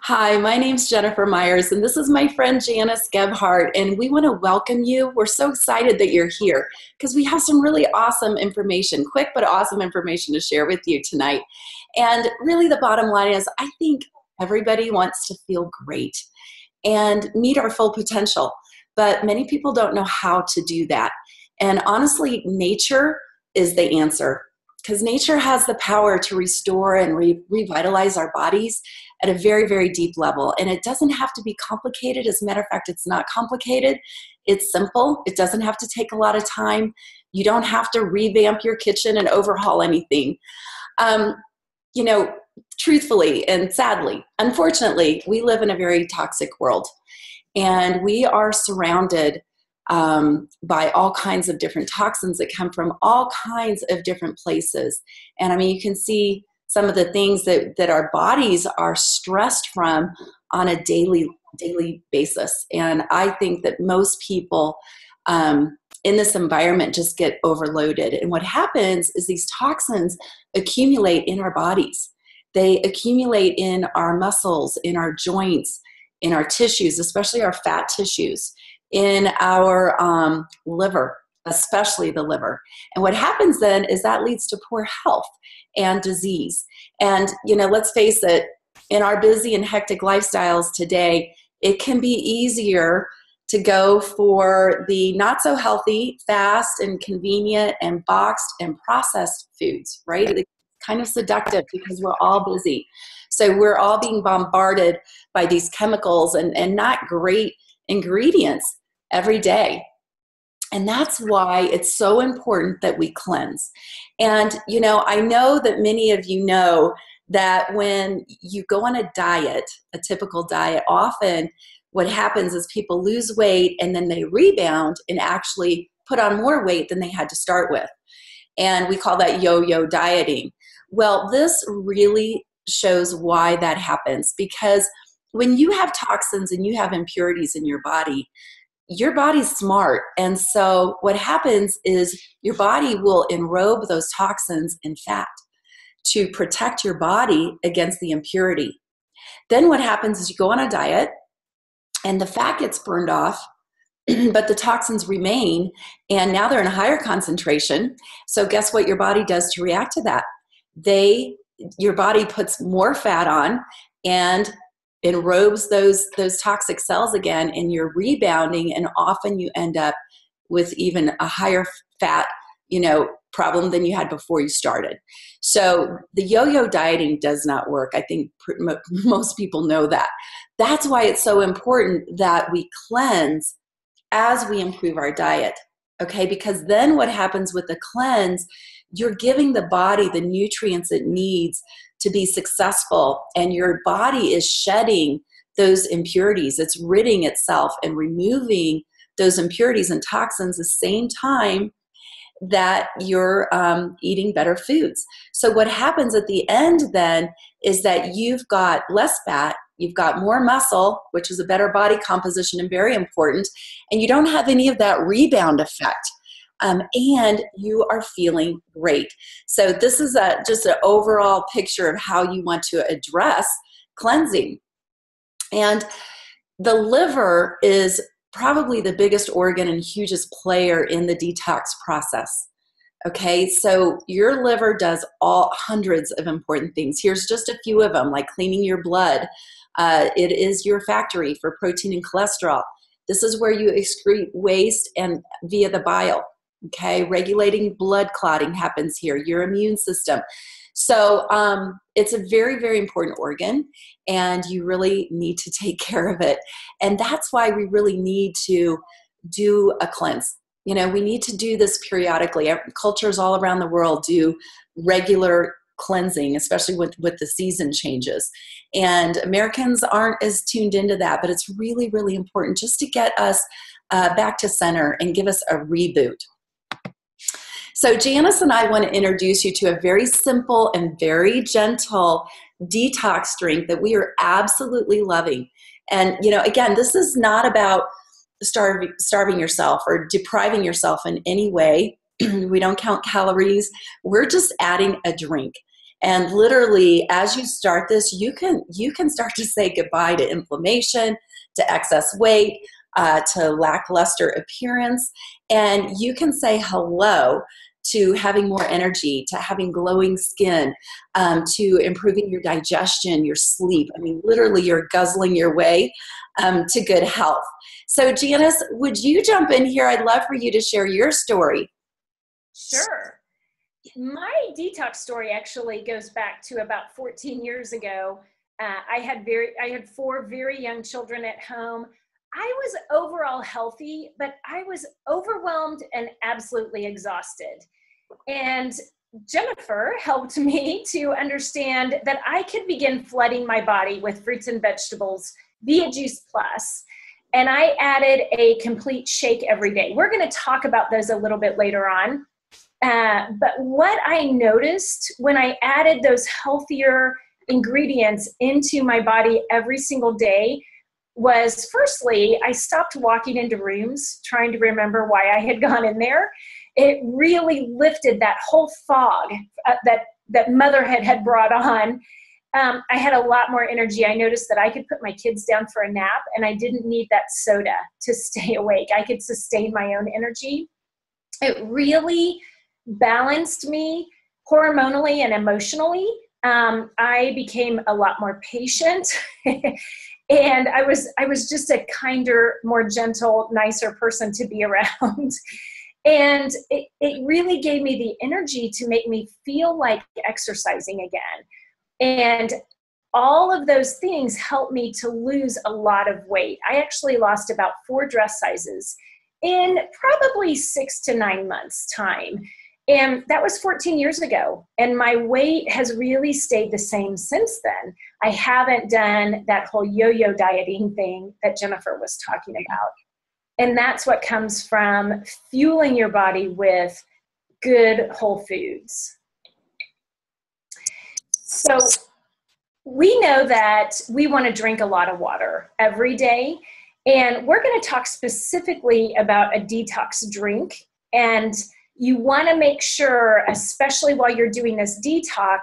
Hi, my name's Jennifer Myers, and this is my friend Janice Gebhardt, and we want to welcome you. We're so excited that you're here because we have some really awesome information, quick but awesome information to share with you tonight. And really the bottom line is I think everybody wants to feel great and meet our full potential, but many people don't know how to do that. And honestly, nature is the answer because nature has the power to restore and revitalize our bodies at a very, very deep level. And it doesn't have to be complicated. As a matter of fact, it's not complicated. It's simple. It doesn't have to take a lot of time. You don't have to revamp your kitchen and overhaul anything. Um, you know, Truthfully and sadly, unfortunately, we live in a very toxic world. And we are surrounded by all kinds of different toxins that come from all kinds of different places. And I mean, you can see some of the things that our bodies are stressed from on a daily basis. And I think that most people in this environment just get overloaded. And what happens is these toxins accumulate in our bodies. They accumulate in our muscles, in our joints, in our tissues, especially our fat tissues, in our liver, especially the liver. And what happens then is that leads to poor health and disease. And, let's face it, in our busy and hectic lifestyles today, it can be easier to go for the not so healthy, fast and convenient and boxed and processed foods, right? It's kind of seductive because we're all busy. So we're all being bombarded by these chemicals and not great ingredients every day. And that's why it's so important that we cleanse. And, I know that many of you know that when you go on a diet, a typical diet, often what happens is people lose weight and then they rebound and actually put on more weight than they had to start with. And we call that yo-yo dieting. Well, this really shows why that happens, because when you have toxins and you have impurities in your body's smart. And so what happens is your body will enrobe those toxins in fat to protect your body against the impurity. Then what happens is you go on a diet and the fat gets burned off, but the toxins remain, and now they're in a higher concentration. So guess what your body does to react to that? Your body puts more fat on and enrobes those toxic cells again, and you're rebounding, and often you end up with even a higher fat, problem than you had before you started. So the yo-yo dieting does not work. I think most people know that. That's why it's so important that we cleanse as we improve our diet, okay? Because then what happens with the cleanse, you're giving the body the nutrients it needs to be successful, and your body is shedding those impurities. It's ridding itself and removing those impurities and toxins at the same time that you're eating better foods. So what happens at the end then is that you've got less fat, you've got more muscle, which is a better body composition and very important, and you don't have any of that rebound effect. And you are feeling great. So this is just an overall picture of how you want to address cleansing. And the liver is probably the biggest organ and hugest player in the detox process. Okay, so your liver does hundreds of important things. Here's just a few of them, like cleaning your blood. It is your factory for protein and cholesterol. This is where you excrete waste and via the bile. Okay, regulating blood clotting happens here, your immune system. So it's a very, very important organ, and you really need to take care of it. And that's why we really need to do a cleanse. We need to do this periodically. Cultures all around the world do regular cleansing, especially with the season changes. And Americans aren't as tuned into that, but it's really, really important just to get us back to center and give us a reboot. So Janice and I want to introduce you to a very simple and very gentle detox drink that we are absolutely loving. And, again, this is not about starving yourself or depriving yourself in any way. We don't count calories. We're just adding a drink. And literally, as you start this, you can start to say goodbye to inflammation, to excess weight, to lackluster appearance, and you can say hello to having more energy, to having glowing skin, to improving your digestion, your sleep. I mean, literally, you're guzzling your way to good health. So, Janice, would you jump in here? I'd love for you to share your story. Sure. My detox story actually goes back to about 14 years ago. I had 4 very young children at home. I was overall healthy, but I was overwhelmed and absolutely exhausted. And Jennifer helped me to understand that I could begin flooding my body with fruits and vegetables via Juice Plus. And I added a complete shake every day. We're going to talk about those a little bit later on. But what I noticed when I added those healthier ingredients into my body every single day was, firstly, I stopped walking into rooms trying to remember why I had gone in there. It really lifted that whole fog that motherhood had brought on. I had a lot more energy. I noticed that I could put my kids down for a nap, and I didn't need that soda to stay awake. I could sustain my own energy. It really balanced me hormonally and emotionally. I became a lot more patient and I was just a kinder, more gentle, nicer person to be around. And it really gave me the energy to make me feel like exercising again. And all of those things helped me to lose a lot of weight. I actually lost about 4 dress sizes in probably 6 to 9 months time. And that was 14 years ago. And my weight has really stayed the same since then. I haven't done that whole yo-yo dieting thing that Jennifer was talking about. And that's what comes from fueling your body with good whole foods. So we know that we want to drink a lot of water every day. And we're going to talk specifically about a detox drink. And you want to make sure, especially while you're doing this detox,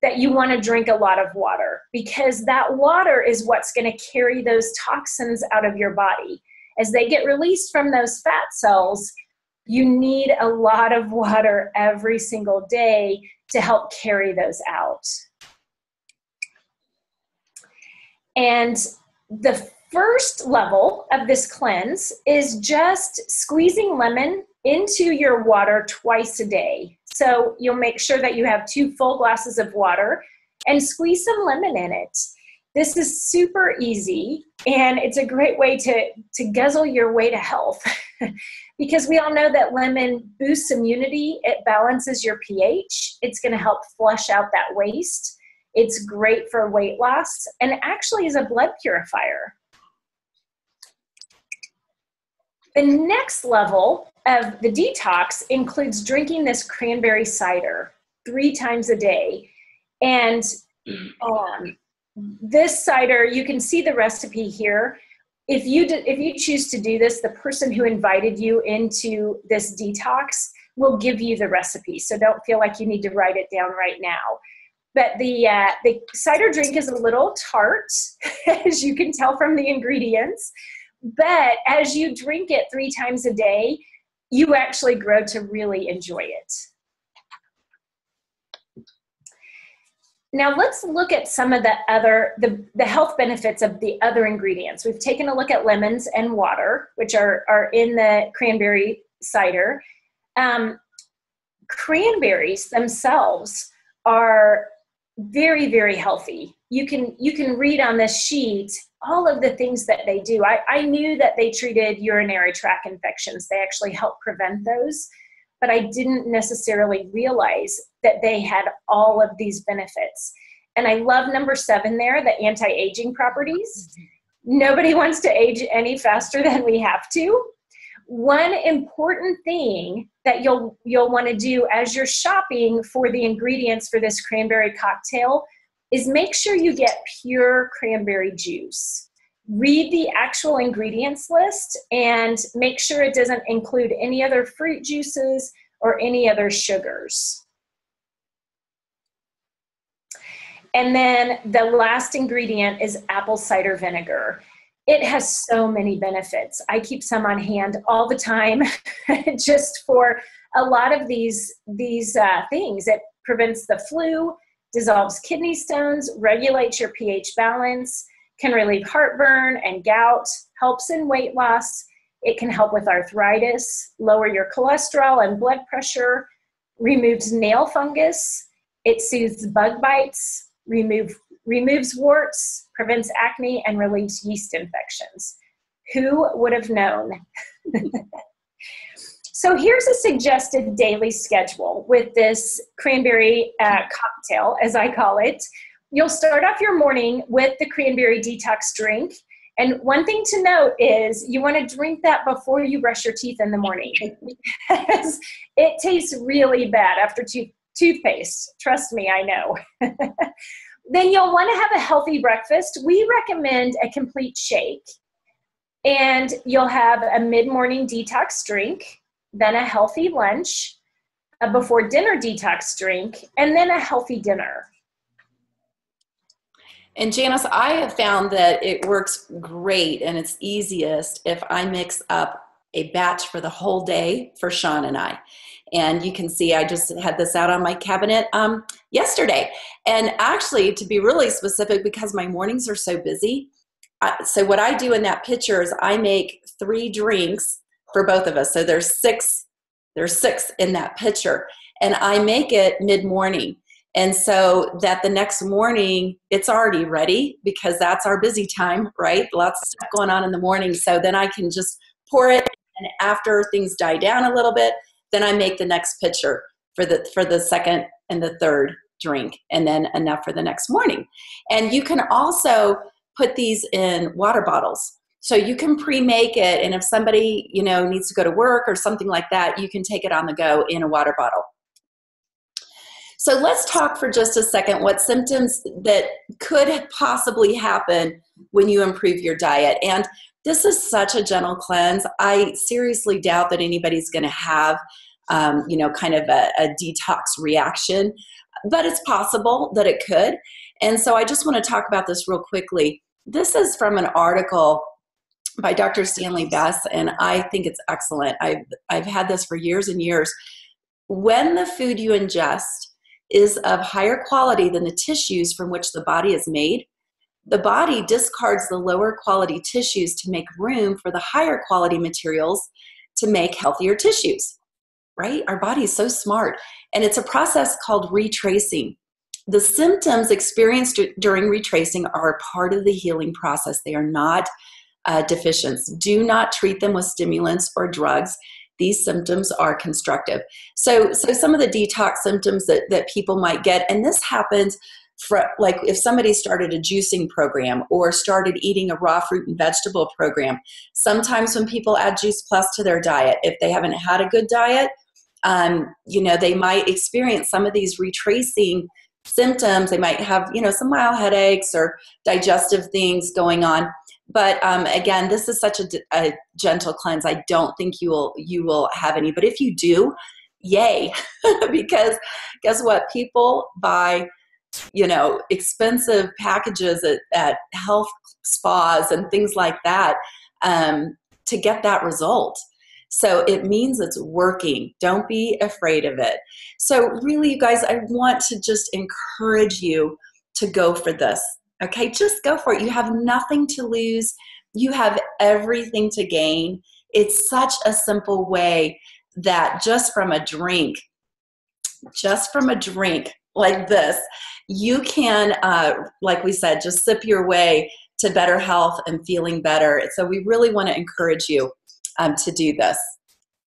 that you want to drink a lot of water, because that water is what's going to carry those toxins out of your body. As they get released from those fat cells, you need a lot of water every single day to help carry those out. And the first level of this cleanse is just squeezing lemon into your water twice a day. So you'll make sure that you have 2 full glasses of water and squeeze some lemon in it. This is super easy, and it's a great way to guzzle your way to health because we all know that lemon boosts immunity. It balances your pH. It's going to help flush out that waste. It's great for weight loss, and it actually is a blood purifier. The next level of the detox includes drinking this cranberry cider 3 times a day. And this cider, you can see the recipe here. If you choose to do this, the person who invited you into this detox will give you the recipe. So don't feel like you need to write it down right now. But the cider drink is a little tart, as you can tell from the ingredients. But as you drink it 3 times a day, you actually grow to really enjoy it. Now let's look at some of the health benefits of the other ingredients. We've taken a look at lemons and water, which are in the cranberry cider. Cranberries themselves are very, very healthy. You can read on this sheet all of the things that they do. I knew that they treated urinary tract infections. They actually help prevent those, but I didn't necessarily realize that they had all of these benefits. And I love number 7 there, the anti-aging properties. Nobody wants to age any faster than we have to. One important thing that you'll want to do as you're shopping for the ingredients for this cranberry cocktail is make sure you get pure cranberry juice. Read the actual ingredients list and make sure it doesn't include any other fruit juices or any other sugars. And then the last ingredient is apple cider vinegar. It has so many benefits. I keep some on hand all the time just for a lot of these things. It prevents the flu, dissolves kidney stones, regulates your pH balance, can relieve heartburn and gout, helps in weight loss. It can help with arthritis, lower your cholesterol and blood pressure, removes nail fungus. It soothes bug bites, removes warts, prevents acne, and relieves yeast infections. Who would have known? So here's a suggested daily schedule with this cranberry cocktail, as I call it. You'll start off your morning with the cranberry detox drink. And one thing to note is you want to drink that before you brush your teeth in the morning because it tastes really bad after toothpaste. Trust me, I know. Then you'll want to have a healthy breakfast. We recommend a complete shake. And you'll have a mid-morning detox drink, then a healthy lunch, a before dinner detox drink, and then a healthy dinner. And Janice, I have found that it works great and it's easiest if I mix up a batch for the whole day for Sean and I. And you can see I just had this out on my cabinet yesterday. And actually, to be really specific, because my mornings are so busy, so what I do in that picture is I make 3 drinks for both of us. So there's six in that picture. And I make it mid-morning. And so that the next morning, it's already ready because that's our busy time, right? Lots of stuff going on in the morning. So then I can just pour it. And after things die down a little bit, then I make the next pitcher for the second and the third drink, and then enough for the next morning. And you can also put these in water bottles. So you can pre-make it. And if somebody, needs to go to work or something like that, you can take it on the go in a water bottle. So let's talk for just a second what symptoms that could possibly happen when you improve your diet. And this is such a gentle cleanse. I seriously doubt that anybody's going to have, kind of a detox reaction, but it's possible that it could. And so I just want to talk about this real quickly. This is from an article by Dr. Stanley Bess, and I think it's excellent. I've had this for years and years. When the food you ingest is of higher quality than the tissues from which the body is made, the body discards the lower quality tissues to make room for the higher quality materials to make healthier tissues, right? Our body is so smart. And it's a process called retracing. The symptoms experienced during retracing are a part of the healing process. They are not deficiencies. Do not treat them with stimulants or drugs. These symptoms are constructive. So some of the detox symptoms that people might get, and this happens like if somebody started a juicing program or started eating a raw fruit and vegetable program. Sometimes when people add Juice Plus to their diet, if they haven't had a good diet, they might experience some of these retracing symptoms. They might have, some mild headaches or digestive things going on. But again, this is such a gentle cleanse. I don't think you will have any. But if you do, yay. Because guess what? People buy, expensive packages at health spas and things like that to get that result. So it means it's working. Don't be afraid of it. So really, you guys, I want to just encourage you to go for this. Okay, just go for it. You have nothing to lose. You have everything to gain. It's such a simple way that just from a drink like this, you can, like we said, just sip your way to better health and feeling better. So we really want to encourage you to do this.